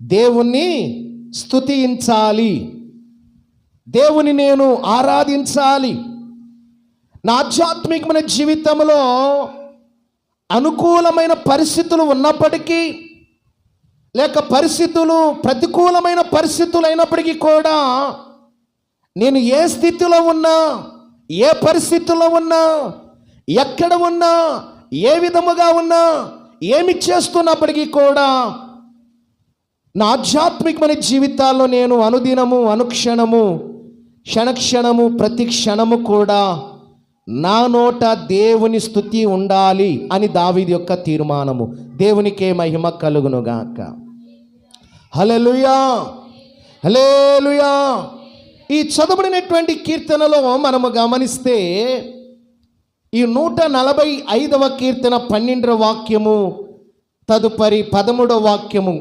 దేవుణ్ణి స్తుతించాలి, దేవుని నేను ఆరాధించాలి. నా ఆధ్యాత్మికమైన జీవితంలో అనుకూలమైన పరిస్థితులు ఉన్నప్పటికీ, లేక పరిస్థితులు ప్రతికూలమైన పరిస్థితులు అయినప్పటికీ కూడా, నేను ఏ స్థితిలో ఉన్నా, ఏ పరిస్థితుల్లో ఉన్నా, ఎక్కడ ఉన్నా, ఏ విధముగా ఉన్నా, ఏమి చేస్తున్నప్పటికీ కూడా, నా ఆధ్యాత్మికమైన జీవితాల్లో నేను అనుదినము, అనుక్షణము, క్షణక్షణము, ప్రతి క్షణము కూడా నా నోట దేవుని స్తుతి ఉండాలి అని దావీదు యొక్క తీర్మానము. దేవునికే మహిమ కలుగునుగాక. హల్లెలూయా, హల్లెలూయా. ఈ చదవబడినటువంటి కీర్తనలో మనము గమనిస్తే, ఈ 145వ కీర్తన 12వ వాక్యము, తదుపరి 13వ వాక్యము